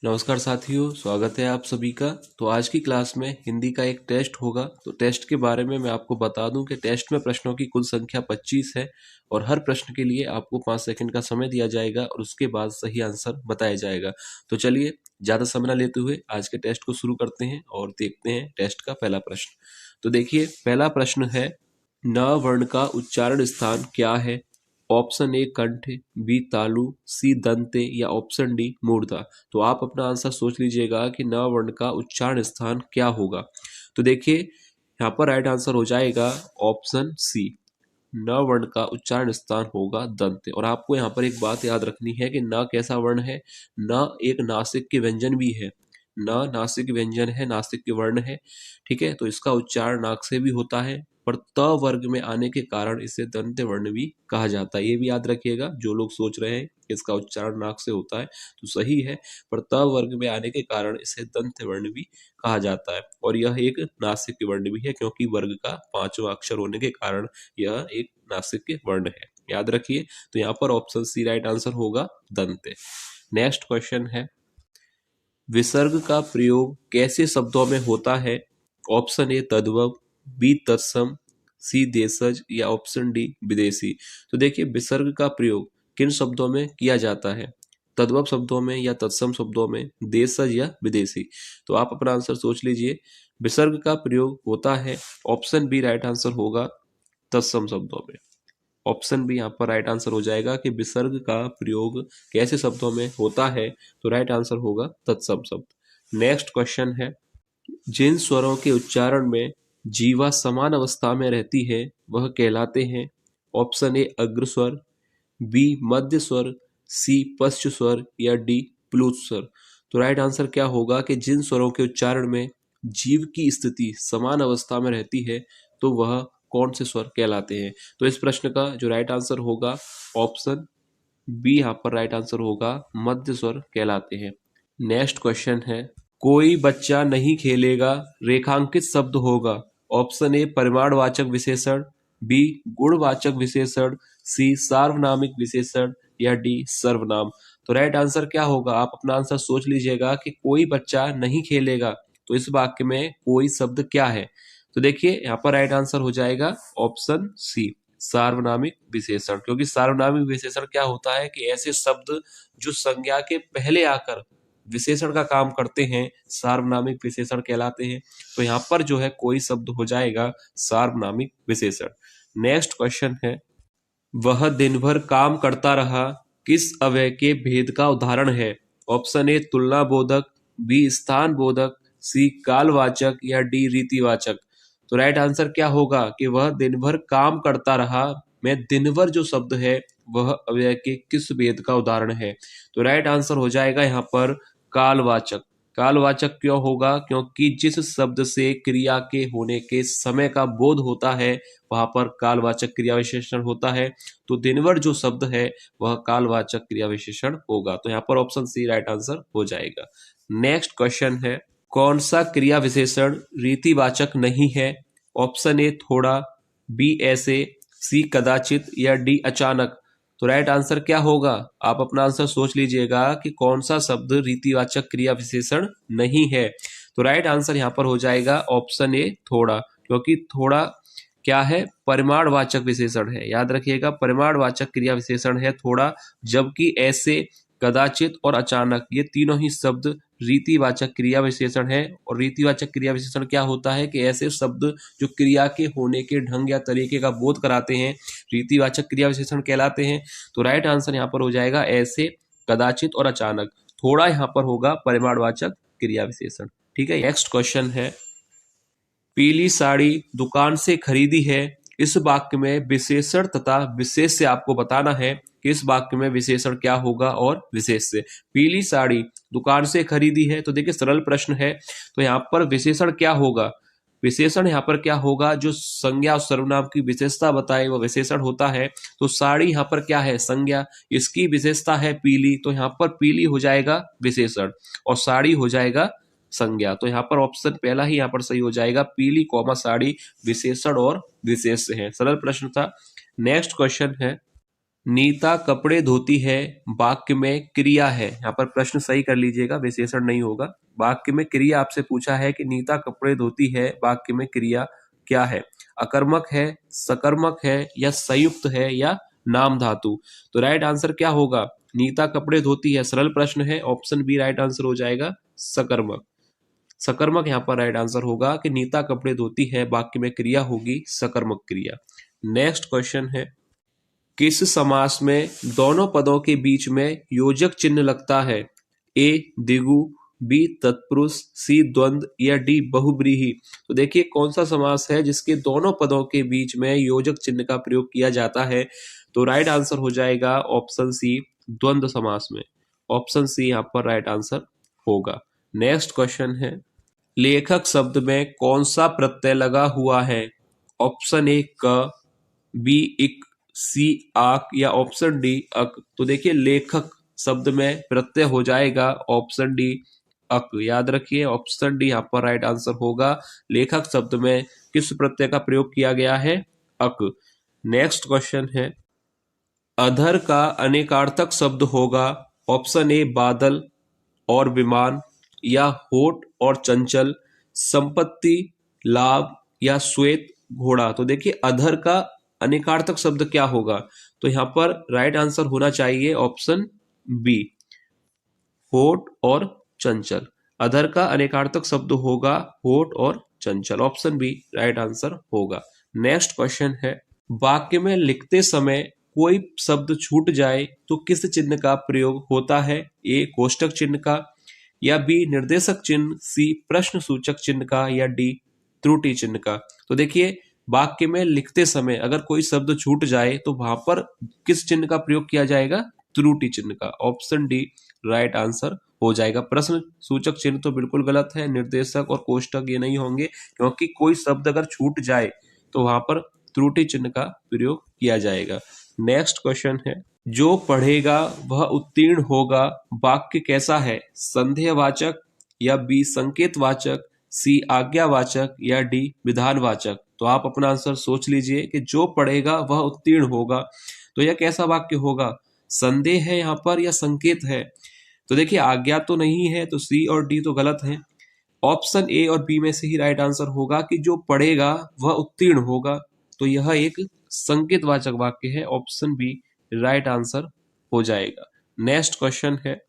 नमस्कार साथियों, स्वागत है आप सभी का। तो आज की क्लास में हिंदी का एक टेस्ट होगा। तो टेस्ट के बारे में मैं आपको बता दूं कि टेस्ट में प्रश्नों की कुल संख्या 25 है और हर प्रश्न के लिए आपको 5 सेकंड का समय दिया जाएगा और उसके बाद सही आंसर बताया जाएगा। तो चलिए ज़्यादा समय न लेते हुए आज के टेस्ट को शुरू करते हैं और देखते हैं टेस्ट का पहला प्रश्न। तो देखिए, पहला प्रश्न है, न वर्ण का उच्चारण स्थान क्या है? ऑप्शन ए कंठ, बी तालु, सी दंते या ऑप्शन डी मूर्धा। तो आप अपना आंसर सोच लीजिएगा कि न वर्ण का उच्चारण स्थान क्या होगा। तो देखिए, यहाँ पर राइट आंसर हो जाएगा ऑप्शन सी, न वर्ण का उच्चारण स्थान होगा दंत। और आपको यहाँ पर एक बात याद रखनी है कि न कैसा वर्ण है, न एक नासिक के व्यंजन भी है, न नासिक व्यंजन है, नासिक के वर्ण है, ठीक है। तो इसका उच्चारण नाक से भी होता है, पर त वर्ग में आने के कारण इसे दंत वर्ण भी कहा जाता है। ये भी याद रखिएगा, जो लोग सोच रहे हैं कि इसका उच्चारण नाक से होता है तो सही है, पर त वर्ग में आने के कारण इसे दंत वर्ण भी कहा जाता है। और यह एक नासिक वर्ण भी है, क्योंकि वर्ग का 5वां अक्षर होने के कारण यह एक नासिक वर्ण है, याद रखिए। तो यहाँ पर ऑप्शन सी राइट आंसर होगा दंते। नेक्स्ट क्वेश्चन है, विसर्ग का प्रयोग कैसे शब्दों में होता है? ऑप्शन ए तद्भव, बी तत्सम, सी देशज या ऑप्शन डी विदेशी। तो देखिए, विसर्ग का प्रयोग किन शब्दों में किया जाता है? तद्भव शब्दों में या तत्सम शब्दों में, देशज या विदेशी। तो आप अपना आंसर सोच लीजिए। विसर्ग का प्रयोग होता है, ऑप्शन बी राइट आंसर होगा तत्सम शब्दों में। ऑप्शन बी यहाँ पर राइट आंसर हो जाएगा कि विसर्ग का प्रयोग कैसे शब्दों में होता है, तो राइट आंसर होगा तत्सम शब्द। नेक्स्ट क्वेश्चन है, जिन स्वरों के उच्चारण में जीवा समान अवस्था में रहती है वह कहलाते हैं? ऑप्शन ए अग्र स्वर, बी मध्य स्वर, सी पश्च स्वर या डी प्लुत स्वर। तो राइट आंसर क्या होगा कि जिन स्वरों के उच्चारण में जीव की स्थिति समान अवस्था में रहती है तो वह कौन से स्वर कहलाते हैं? तो इस प्रश्न का जो राइट आंसर होगा ऑप्शन बी यहाँ पर राइट आंसर होगा मध्य स्वर कहलाते हैं। नेक्स्ट क्वेश्चन है, कोई बच्चा नहीं खेलेगा रेखांकित शब्द होगा। ऑप्शन ए परिमाणवाचक विशेषण, बी गुणवाचक विशेषण, सी सार्वनामिक विशेषण या डी सर्वनाम। तो राइट आंसर क्या होगा? आप अपना आंसर सोच लीजिएगा कि कोई बच्चा नहीं खेलेगा, तो इस वाक्य में कोई शब्द क्या है? तो देखिए, यहाँ पर राइट आंसर हो जाएगा ऑप्शन सी सार्वनामिक विशेषण। क्योंकि सार्वनामिक विशेषण क्या होता है कि ऐसे शब्द जो संज्ञा के पहले आकर विशेषण का काम करते हैं सार्वनामिक विशेषण कहलाते हैं। तो यहाँ पर जो है कोई शब्द हो जाएगा सार्वनामिक विशेषण। नेक्स्ट क्वेश्चन है, वह दिन भर काम करता रहा किस अव्यय के भेद का उदाहरण है? ऑप्शन ए तुलना बोधक, बी स्थान बोधक, सी कालवाचक या डी रीतिवाचक। तो राइट आंसर क्या होगा कि वह दिन भर काम करता रहा में दिन भर जो शब्द है वह अव्यय के किस भेद का उदाहरण है? तो राइट आंसर हो जाएगा यहाँ पर कालवाचक। कालवाचक क्यों होगा? क्योंकि जिस शब्द से क्रिया के होने के समय का बोध होता है वहां पर कालवाचक क्रिया विशेषण होता है। तो दिनवर जो शब्द है वह कालवाचक क्रिया विशेषण होगा। तो यहाँ पर ऑप्शन सी राइट आंसर हो जाएगा। नेक्स्ट क्वेश्चन है, कौन सा क्रिया विशेषण रीतिवाचक नहीं है? ऑप्शन ए थोड़ा, बी ऐसे, सी कदाचित या डी अचानक। तो राइट आंसर क्या होगा? आप अपना आंसर सोच लीजिएगा कि कौन सा शब्द रीतिवाचक क्रिया विशेषण नहीं है। तो राइट आंसर यहाँ पर हो जाएगा ऑप्शन ए थोड़ा। क्योंकि थोड़ा क्या है? परिमाणवाचक विशेषण है, याद रखिएगा, परिमाणवाचक क्रिया विशेषण है थोड़ा। जबकि ऐसे, कदाचित और अचानक ये तीनों ही शब्द रीतिवाचक क्रिया विशेषण है। और रीतिवाचक क्रिया विशेषण क्या होता है कि ऐसे शब्द जो क्रिया के होने के ढंग या तरीके का बोध कराते हैं रीतिवाचक क्रिया विशेषण कहलाते हैं। तो राइट आंसर यहाँ पर हो जाएगा ऐसे, कदाचित और अचानक। थोड़ा यहाँ पर होगा परिमाणवाचक क्रिया विशेषण, ठीक है। नेक्स्ट क्वेश्चन है, पीली साड़ी दुकान से खरीदी है, इस वाक्य में विशेषण तथा विशेष से आपको बताना है कि इस वाक्य में विशेषण क्या होगा और विशेष से। पीली साड़ी दुकान से खरीदी है, तो देखिए सरल प्रश्न है, तो यहाँ पर विशेषण क्या होगा? विशेषण यहाँ पर क्या होगा? जो संज्ञा और सर्वनाम की विशेषता बताए वह विशेषण होता है। तो साड़ी यहाँ पर क्या है? संज्ञा, इसकी विशेषता है पीली, तो यहाँ पर पीली हो जाएगा विशेषण और साड़ी हो जाएगा संज्ञा। तो यहाँ पर ऑप्शन पहला ही यहाँ पर सही हो जाएगा, पीली कॉमा साड़ी विशेषण और विशेष है। सरल प्रश्न था। नेक्स्ट क्वेश्चन है, नीता कपड़े धोती है वाक्य में क्रिया है। यहाँ पर प्रश्न सही कर लीजिएगा, विशेषण नहीं होगा। वाक्य में क्रिया आपसे पूछा है कि नीता कपड़े धोती है, वाक्य में क्रिया क्या है? अकर्मक है, सकर्मक है, या संयुक्त है, या नाम धातु? तो राइट आंसर क्या होगा? नीता कपड़े धोती है सरल प्रश्न है, ऑप्शन बी राइट आंसर हो जाएगा सकर्मक। सकर्मक यहाँ पर राइट आंसर होगा कि नीता कपड़े धोती है, वाक्य में क्रिया होगी सकर्मक क्रिया। नेक्स्ट क्वेश्चन है, किस समास में दोनों पदों के बीच में योजक चिन्ह लगता है? ए द्विगु, बी तत्पुरुष, सी द्वंद्व, या डी बहुब्रीहि? तो देखिए कौन सा समास है जिसके दोनों पदों के बीच में योजक चिन्ह का प्रयोग किया जाता है? तो राइट आंसर हो जाएगा ऑप्शन सी द्वंद्व समास में। ऑप्शन सी यहाँ पर राइट आंसर होगा। नेक्स्ट क्वेश्चन है, लेखक शब्द में कौन सा प्रत्यय लगा हुआ है? ऑप्शन ए क, बी इक, सी आक, या ऑप्शन डी अक? तो देखिए लेखक शब्द में प्रत्यय हो जाएगा ऑप्शन डी अक। याद रखिए ऑप्शन डी यहाँ पर राइट आंसर होगा। लेखक शब्द में किस प्रत्यय का प्रयोग किया गया है? अक। नेक्स्ट क्वेश्चन है, अधर का अनेकार्थक शब्द होगा? ऑप्शन ए बादल और विमान, या होठ और चंचल, संपत्ति, लाभ, या श्वेत घोड़ा? तो देखिए अधर का अनेकार्थक शब्द क्या होगा? तो यहां पर राइट आंसर होना चाहिए ऑप्शन बी होठ और चंचल। अधर का अनेकार्थक शब्द होगा होठ और चंचल। ऑप्शन बी राइट आंसर होगा। नेक्स्ट क्वेश्चन है, वाक्य में लिखते समय कोई शब्द छूट जाए तो किस चिन्ह का प्रयोग होता है? ए कोष्टक चिन्ह का, या बी निर्देशक चिन्ह, सी प्रश्न सूचक चिन्ह का, या डी त्रुटि चिन्ह का? तो देखिए वाक्य में लिखते समय अगर कोई शब्द छूट जाए तो वहां पर किस चिन्ह का प्रयोग किया जाएगा? त्रुटि चिन्ह का। ऑप्शन डी राइट आंसर हो जाएगा। प्रश्न सूचक चिन्ह तो बिल्कुल गलत है, निर्देशक और कोष्टक ये नहीं होंगे, क्योंकि कोई शब्द अगर छूट जाए तो वहां पर त्रुटि चिन्ह का प्रयोग किया जाएगा। नेक्स्ट क्वेश्चन है, जो पढ़ेगा वह उत्तीर्ण होगा वाक्य कैसा है? संदेहवाचक, या बी संकेतवाचक, सी आज्ञावाचक, या डी विधानवाचक? तो आप अपना आंसर सोच लीजिए कि जो पढ़ेगा वह उत्तीर्ण होगा, तो यह कैसा वाक्य होगा? संदेह है यहाँ पर या संकेत है? तो देखिए आज्ञा तो नहीं है, तो सी और डी तो गलत है। ऑप्शन ए और बी में से ही राइट आंसर होगा कि जो पढ़ेगा वह उत्तीर्ण होगा, तो यह एक संकेतवाचक वाक्य है। ऑप्शन बी राइट आंसर हो जाएगा। नेक्स्ट क्वेश्चन है,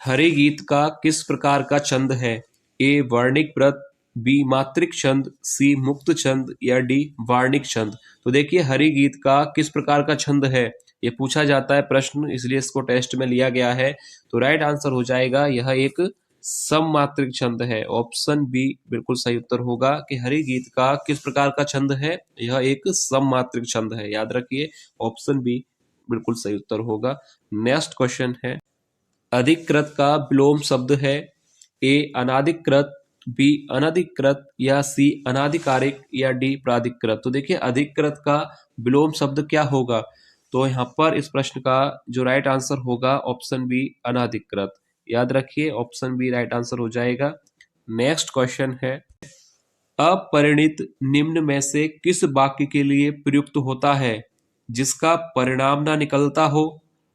हरि गीत का किस प्रकार का छंद है? ए वर्णिक व्रत, बी मात्रिक छंद, सी मुक्त छंद, या डी वार्णिक छंद? तो देखिए हरि गीत का किस प्रकार का छंद है ये पूछा जाता है प्रश्न, इसलिए इसको टेस्ट में लिया गया है। तो राइट आंसर हो जाएगा यह एक सममात्रिक छंद है। ऑप्शन बी बिल्कुल सही उत्तर होगा कि हरि गीत का किस प्रकार का छंद है? यह एक सममात्रिक छंद है। याद रखिए ऑप्शन बी बिल्कुल सही उत्तर होगा। नेक्स्ट क्वेश्चन है, अधिकृत का विलोम शब्द है? ए अनाधिकृत, बी अनधिकृत, या सी अनाधिकारिक, या डी प्राधिकृत? तो देखिए अधिकृत का विलोम शब्द क्या होगा? तो यहाँ पर इस प्रश्न का जो राइट आंसर होगा ऑप्शन बी अनाधिकृत। याद रखिए ऑप्शन बी राइट आंसर हो जाएगा। नेक्स्ट क्वेश्चन है, अपरिणित निम्न में से किस वाक्य के लिए प्रयुक्त होता है? जिसका परिणाम ना निकलता हो,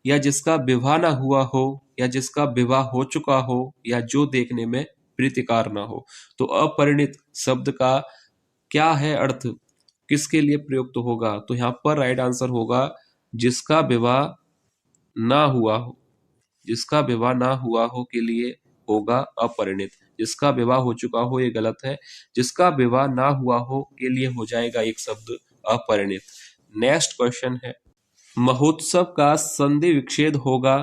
या जिसका विवाह ना हुआ हो, या जिसका विवाह हो चुका हो, या जो देखने में प्रीतिकार ना हो? तो अपरिणित शब्द का क्या है अर्थ, किसके लिए प्रयुक्त होगा? तो यहाँ पर राइट आंसर होगा जिसका विवाह ना हुआ हो। जिसका विवाह ना हुआ हो के लिए होगा अपरिणित। जिसका विवाह हो चुका हो ये गलत है। जिसका विवाह ना हुआ हो के लिए हो जाएगा एक शब्द अपरिणित। नेक्स्ट क्वेश्चन है, महोत्सव का संधि विच्छेद होगा?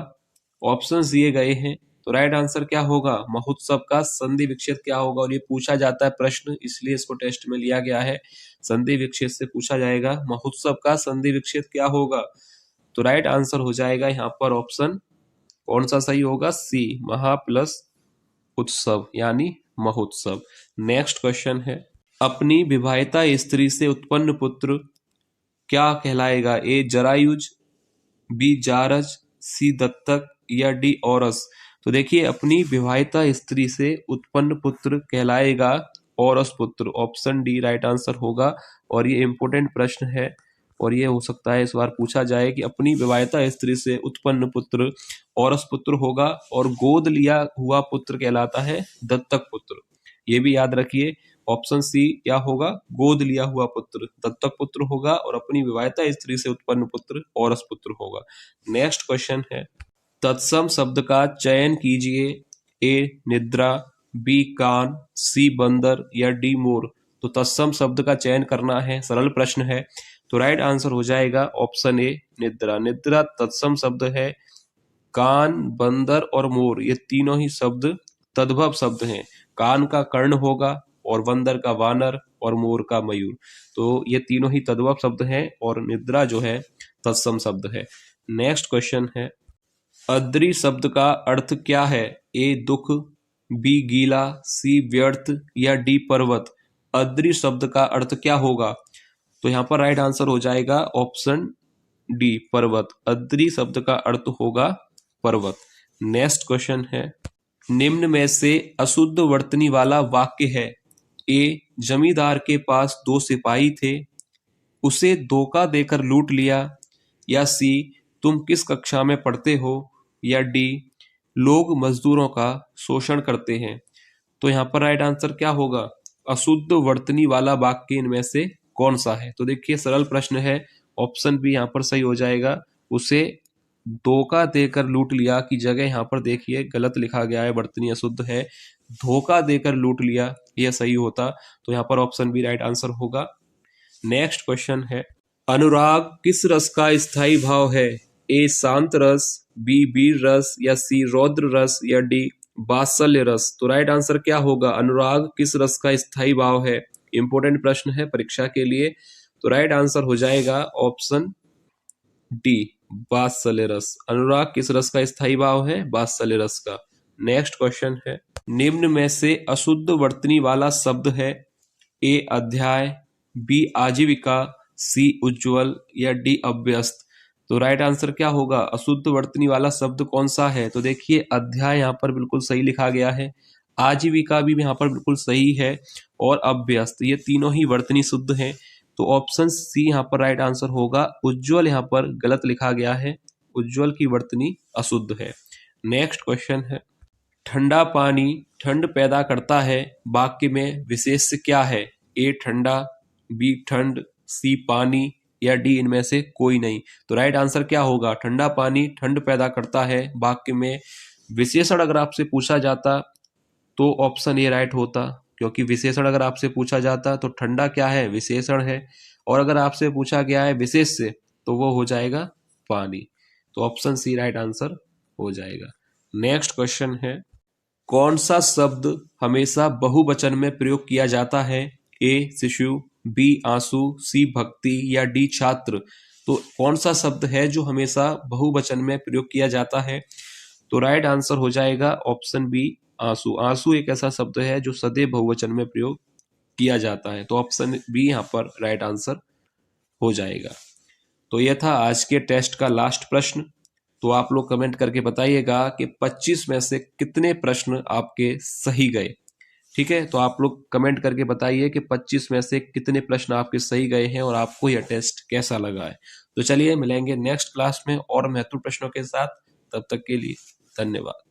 ऑप्शन दिए गए हैं, तो राइट आंसर क्या होगा? महोत्सव का संधि विच्छेद क्या होगा? और ये पूछा जाता है प्रश्न, इसलिए इसको टेस्ट में लिया गया है। संधि विच्छेद से पूछा जाएगा महोत्सव का संधि विच्छेद क्या होगा? तो राइट आंसर हो जाएगा यहाँ पर ऑप्शन कौन सा सही होगा? सी महा प्लस उत्सव यानी महोत्सव। नेक्स्ट क्वेश्चन है, अपनी विवाहिता स्त्री से उत्पन्न पुत्र क्या कहलाएगा? ए जरायुज, बी जारज, सी दत्तक, या डी औरस? तो देखिए अपनी विवाहिता स्त्री से उत्पन्न पुत्र कहलाएगा औरस पुत्र। ऑप्शन डी राइट आंसर होगा। और ये इंपोर्टेंट प्रश्न है, और ये हो सकता है इस बार पूछा जाए कि अपनी विवाहिता स्त्री से उत्पन्न पुत्र औरस पुत्र होगा और गोद लिया हुआ पुत्र कहलाता है दत्तक पुत्र। ये भी याद रखिए, ऑप्शन सी क्या होगा, गोद लिया हुआ पुत्र दत्तक पुत्र होगा और अपनी विवाहिता स्त्री से उत्पन्न पुत्र औरस पुत्र होगा। नेक्स्ट क्वेश्चन है, तत्सम शब्द का चयन कीजिए। ए निद्रा, बी कान, सी बंदर या डी मोर। तो तत्सम शब्द का चयन करना है, सरल प्रश्न है। तो राइट आंसर हो जाएगा ऑप्शन ए निद्रा। निद्रा तत्सम शब्द है। कान, बंदर और मोर ये तीनों ही शब्द तद्भव शब्द हैं। कान का कर्ण होगा और बंदर का वानर और मोर का मयूर। तो ये तीनों ही तद्भव शब्द हैं और निद्रा जो है तत्सम शब्द है। नेक्स्ट क्वेश्चन है, अद्री शब्द का अर्थ क्या है। ए दुख, बी गीला, सी व्यर्थ या डी पर्वत। अद्री शब्द का अर्थ क्या होगा। तो यहाँ पर राइट आंसर हो जाएगा ऑप्शन डी पर्वत। अद्री शब्द का अर्थ होगा पर्वत। नेक्स्ट क्वेश्चन है, निम्न में से अशुद्ध वर्तनी वाला वाक्य है। ए जमींदार के पास 2 सिपाही थे, उसे धोखा देकर लूट लिया। या सी तुम किस कक्षा में पढ़ते हो। या डी लोग मजदूरों का शोषण करते हैं। तो यहाँ पर राइट आंसर क्या होगा, अशुद्ध वर्तनी वाला वाक्य इनमें से कौन सा है। तो देखिए सरल प्रश्न है, ऑप्शन बी यहाँ पर सही हो जाएगा। उसे धोखा देकर लूट लिया की जगह यहाँ पर देखिए गलत लिखा गया है, वर्तनी अशुद्ध है, धोखा देकर लूट लिया यह सही होता। तो यहाँ पर ऑप्शन बी राइट आंसर होगा। नेक्स्ट क्वेश्चन है, अनुराग किस रस का स्थायी भाव है। ए शांत रस, बी वीर रस या सी रौद्र रस या डी वात्सल्य रस। तो राइट आंसर क्या होगा, अनुराग किस रस का स्थायी भाव है। इंपॉर्टेंट प्रश्न है परीक्षा के लिए। तो राइट आंसर हो जाएगा ऑप्शन डी वात्सल्य रस। अनुराग किस रस का स्थायी भाव है, वात्सल्य रस का। नेक्स्ट क्वेश्चन है, निम्न में से अशुद्ध वर्तनी वाला शब्द है। ए अध्याय, बी आजीविका, सी उज्ज्वल या डी अभ्यस्त। तो राइट आंसर क्या होगा, अशुद्ध वर्तनी वाला शब्द कौन सा है। तो देखिए अध्याय यहाँ पर बिल्कुल सही लिखा गया है, आजीविका भी यहाँ पर बिल्कुल सही है और अभ्यस्त ये तीनों ही वर्तनी शुद्ध हैं। तो ऑप्शन सी यहाँ पर राइट आंसर होगा। उज्ज्वल यहाँ पर गलत लिखा गया है, उज्ज्वल की वर्तनी अशुद्ध है। नेक्स्ट क्वेश्चन है, ठंडा पानी ठंड पैदा करता है, वाक्य में विशेष क्या है। ए ठंडा, बी ठंड, सी पानी या डी इनमें से कोई नहीं। तो राइट आंसर क्या होगा, ठंडा पानी ठंड पैदा करता है, वाक्य में विशेषण अगर आपसे पूछा जाता तो ऑप्शन ए राइट होता, क्योंकि विशेषण अगर आपसे पूछा जाता तो ठंडा क्या है, विशेषण है, और अगर आपसे पूछा गया है विशेष से तो वो हो जाएगा पानी। तो ऑप्शन सी राइट आंसर हो जाएगा। नेक्स्ट क्वेश्चन है, कौन सा शब्द हमेशा बहुवचन में प्रयोग किया जाता है। ए शिशु, बी आंसू, सी भक्ति या डी छात्र। तो कौन सा शब्द है जो हमेशा बहुवचन में प्रयोग किया जाता है। तो राइट आंसर हो जाएगा ऑप्शन बी आंसू। आंसू एक ऐसा शब्द है जो सदैव बहुवचन में प्रयोग किया जाता है। तो ऑप्शन बी यहाँ पर राइट आंसर हो जाएगा। तो यह था आज के टेस्ट का लास्ट प्रश्न। तो आप लोग कमेंट करके बताइएगा कि 25 में से कितने प्रश्न आपके सही गए। ठीक है, तो आप लोग कमेंट करके बताइए कि 25 में से कितने प्रश्न आपके सही गए हैं और आपको यह टेस्ट कैसा लगा है। तो चलिए मिलेंगे नेक्स्ट क्लास में और महत्वपूर्ण प्रश्नों के साथ। तब तक के लिए धन्यवाद।